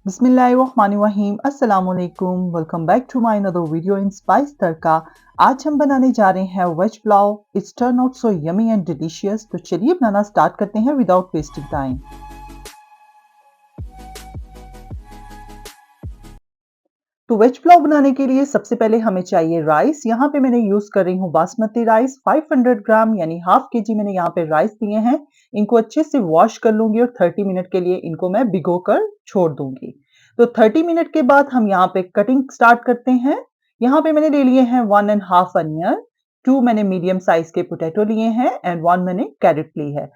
बिस्मिल्लाहिर्रहमानिर्रहीम अस्सलाम वालेकुम welcome back to my another video in Spice Tadka. आज हम बनाने जा रहे हैं veg pulao. It's turn out so yummy and delicious. तो चलिए बनाना स्टार्ट करते हैं विदाउट वेस्टिंग टाइम। तो वेज पुलाव बनाने के लिए सबसे पहले हमें चाहिए राइस। यहाँ पे मैंने यूज कर रही हूँ बासमती राइस 500 ग्राम यानी हाफ के जी मैंने यहाँ पे राइस लिए हैं। इनको अच्छे से वॉश कर लूंगी और 30 मिनट के लिए इनको मैं भिगो कर छोड़ दूंगी। तो 30 मिनट के बाद हम यहाँ पे कटिंग स्टार्ट करते हैं। यहाँ पे मैंने ले लिए हैं 1.5 अनियन, 2 मैंने मीडियम साइज के पोटैटो लिए हैं एंड 1 मैंने कैरेट ली है।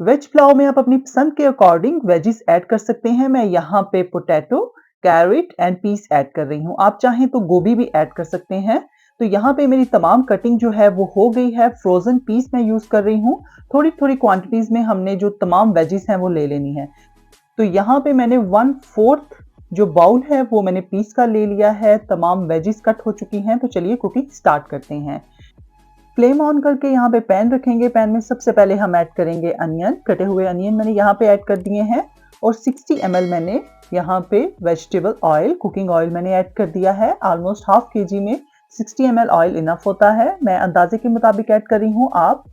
वेज पुलाव में आप अपनी पसंद के अकॉर्डिंग वेजिस ऐड कर सकते हैं। मैं यहाँ पे potato, carrot and peas add कर रही हूँ। आप चाहें तो गोभी भी ऐड कर सकते हैं। तो यहाँ पे मेरी तमाम कटिंग जो है वो हो गई है। फ्रोजन पीस मैं यूज कर रही हूँ। थोड़ी थोड़ी क्वांटिटीज में हमने जो तमाम वेजिस हैं वो ले लेनी है। तो यहाँ पे मैंने 1/4 जो बाउल है वो मैंने पीस का ले लिया है। तमाम वेजिस कट हो चुकी हैं। तो चलिए कुकिंग स्टार्ट करते हैं। फ्लेम ऑन करके यहाँ पे पैन रखेंगे। पैन में सबसे पहले हम ऐड करेंगे अनियन। कटे हुए अनियन मैंने यहाँ पे ऐड कर दिए हैं और 60 ml मैंने यहाँ पे वेजिटेबल ऑयल, कुकिंग ऑयल मैंने ऐड कर दिया है। ऑलमोस्ट हाफ के जी में 60 ml ऑयल इनफ होता है। मैं अंदाजे के मुताबिक ऐड कर रही हूँ, आप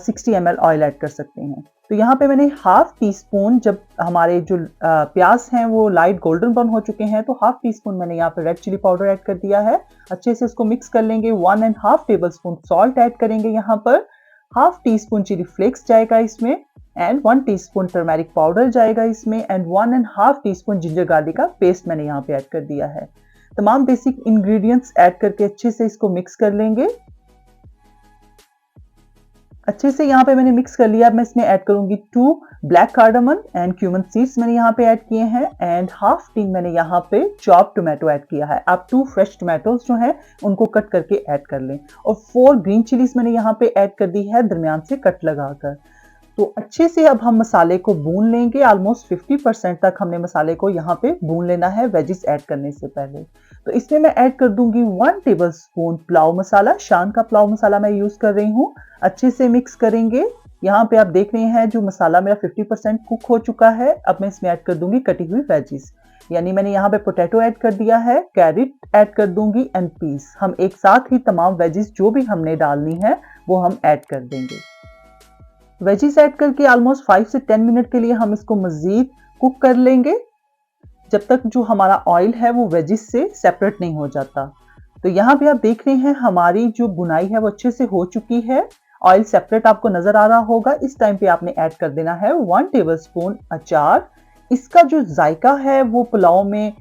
60 ml ऑयल ऐड कर सकते हैं। तो यहाँ पे मैंने हाफ टी स्पून, जब हमारे जो प्याज हैं वो लाइट गोल्डन ब्राउन हो चुके हैं, तो हाफ टी स्पून मैंने यहाँ पे रेड चिली पाउडर ऐड कर दिया है। अच्छे से इसको मिक्स कर लेंगे। 1.5 टेबल स्पून सॉल्ट ऐड करेंगे यहाँ पर। Half teaspoon chilli flakes जाएगा इसमें and 1 teaspoon turmeric powder जाएगा इसमें and 1.5 teaspoon ginger garlic का पेस्ट मैंने यहाँ पे ऐड कर दिया है। तमाम बेसिक इंग्रेडिएंट्स ऐड करके अच्छे से इसको मिक्स कर लेंगे। अच्छे से यहाँ पे मैंने मिक्स कर लिया। अब मैं इसमें ऐड करूंगी 2 ब्लैक कार्डामन एंड क्यूमन सीड्स मैंने यहाँ पे ऐड किए हैं एंड हाफ टी मैंने यहाँ पे चॉप टोमेटो ऐड किया है। आप 2 फ्रेश टोमेटोज जो हैं उनको कट करके ऐड कर लें और 4 ग्रीन चिलीज मैंने यहाँ पे ऐड कर दी है दरमियान से कट लगाकर। तो अच्छे से अब हम मसाले को भून लेंगे। ऑलमोस्ट 50% तक हमने मसाले को यहाँ पे भून लेना है वेजिस ऐड करने से पहले। तो इसमें मैं ऐड कर दूंगी 1 टेबल स्पून पुलाव मसाला। शान का पुलाव मसाला मैं यूज कर रही हूँ। अच्छे से मिक्स करेंगे। यहाँ पे आप देख रहे हैं जो मसाला मेरा 50% कुक हो चुका है। अब मैं इसमें ऐड कर दूंगी कटी हुई वेजिस। यानी मैंने यहाँ पे पोटैटो ऐड कर दिया है, कैरेट ऐड कर दूंगी एंड पीस। हम एक साथ ही तमाम वेजिस जो भी हमने डालनी है वो हम ऐड कर देंगे। वेजिस ऐड करके ऑलमोस्ट 5 से 10 मिनट के लिए हम इसको मजीद कुक कर लेंगे, जब तक जो हमारा ऑयल है वो वेजिस से सेपरेट नहीं हो जाता। तो यहाँ पे आप देख रहे हैं हमारी जो बुनाई है वो अच्छे से हो चुकी है। ऑयल सेपरेट आपको नजर आ रहा होगा। इस टाइम पे आपने ऐड कर देना है 1 टेबल स्पून अचार। इसका जो जायका है वो पुलाव में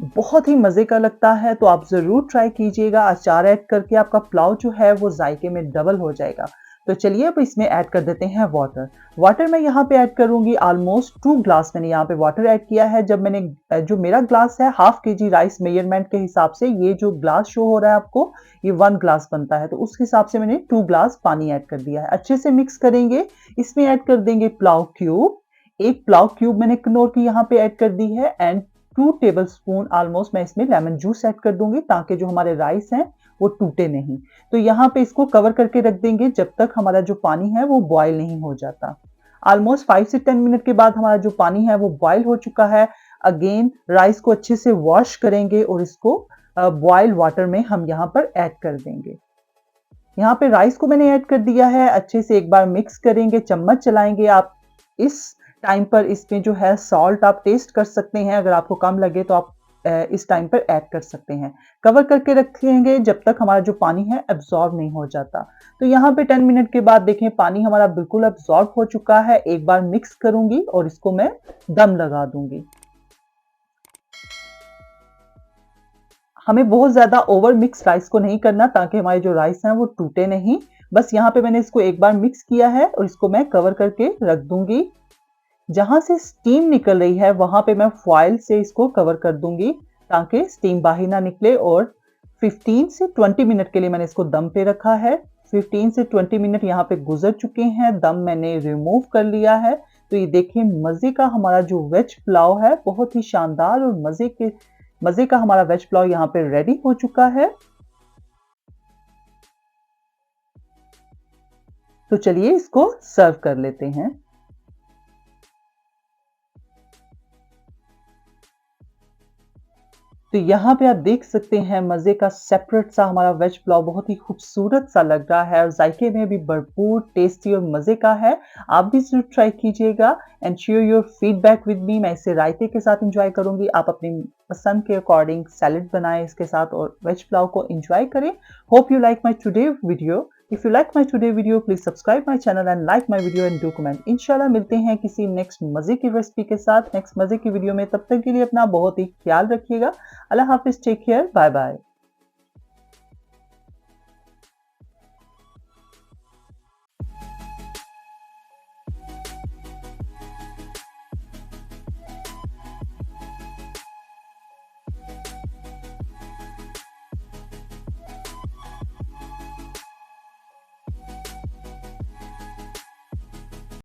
बहुत ही मजे का लगता है, तो आप जरूर ट्राई कीजिएगा। अचार ऐड करके आपका पुलाव जो है वो जायके में डबल हो जाएगा। तो चलिए अब इसमें ऐड कर देते हैं वाटर। वाटर मैं यहाँ पे ऐड करूंगी ऑलमोस्ट 2 ग्लास मैंने यहाँ पे वाटर ऐड किया है। जब मैंने जो मेरा ग्लास है हाफ के जी राइस मेजरमेंट के हिसाब से, ये जो ग्लास शो हो रहा है आपको ये 1 ग्लास बनता है, तो उस हिसाब से मैंने 2 ग्लास पानी ऐड कर दिया है। अच्छे से मिक्स करेंगे। इसमें ऐड कर देंगे पुलाव क्यूब। एक पुलाव क्यूब मैंने किनोर की यहाँ पे ऐड कर दी है एंड 2 टेबल स्पून ऑलमोस्ट मैं इसमें लेमन जूस ऐड कर दूंगी ताकि जो हमारे राइस हैं वो टूटे नहीं। तो यहाँ पे इसको कवर करके रख देंगे जब तक हमारा जो पानी है वो बॉयल नहीं हो जाता। ऑलमोस्ट 5 से 10 मिनट के बाद हमारा जो पानी है वो बॉयल हो चुका है। अगेन राइस को अच्छे से वॉश करेंगे और इसको बॉयल वाटर में हम यहाँ पर ऐड कर देंगे। यहाँ पे राइस को मैंने ऐड कर दिया है। अच्छे से एक बार मिक्स करेंगे, चम्मच चलाएंगे। आप इस टाइम पर इसमें जो है सॉल्ट आप टेस्ट कर सकते हैं। अगर आपको कम लगे तो आप इस टाइम पर ऐड कर सकते हैं। कवर करके रखेंगे जब तक हमारा जो पानी है एब्जॉर्ब नहीं हो जाता। तो यहाँ पे 10 मिनट के बाद देखें पानी हमारा बिल्कुल एब्जॉर्ब हो चुका है। एक बार मिक्स करूंगी और इसको मैं दम लगा दूंगी। हमें बहुत ज्यादा ओवर मिक्स राइस को नहीं करना ताकि हमारे जो राइस हैं वो टूटे नहीं। बस यहाँ पे मैंने इसको एक बार मिक्स किया है और इसको मैं कवर करके रख दूंगी। जहां से स्टीम निकल रही है वहां पे मैं फॉइल से इसको कवर कर दूंगी ताकि स्टीम बाहर ना निकले। और 15 से 20 मिनट के लिए मैंने इसको दम पे रखा है। 15 से 20 मिनट यहाँ पे गुजर चुके हैं। दम मैंने रिमूव कर लिया है। तो ये देखिए मजे का हमारा जो वेज पुलाव है बहुत ही शानदार और मजे का हमारा वेज पुलाव यहाँ पे रेडी हो चुका है। तो चलिए इसको सर्व कर लेते हैं। तो यहाँ पे आप देख सकते हैं मज़े का सेपरेट सा हमारा वेज पुलाव बहुत ही खूबसूरत सा लग रहा है और जायके में भी भरपूर टेस्टी और मज़े का है। आप भी ज़रूर ट्राई कीजिएगा and share your feedback with me. मैं इसे रायते के साथ एंजॉय करूँगी। आप अपनी पसंद के अकॉर्डिंग सैलेड बनाएँ इसके साथ और वेज पुलाव को एंजॉय करें। Hope you like my today video. If you like my today video, please subscribe my channel and like my video and do comment. इंशाल्लाह मिलते हैं किसी नेक्स्ट मजे की रेसिपी के साथ नेक्स्ट मजे की वीडियो में। तब तक के लिए अपना बहुत ही ख्याल रखिएगा। अल्लाह हाफिज, टेक केयर, बाय बाय।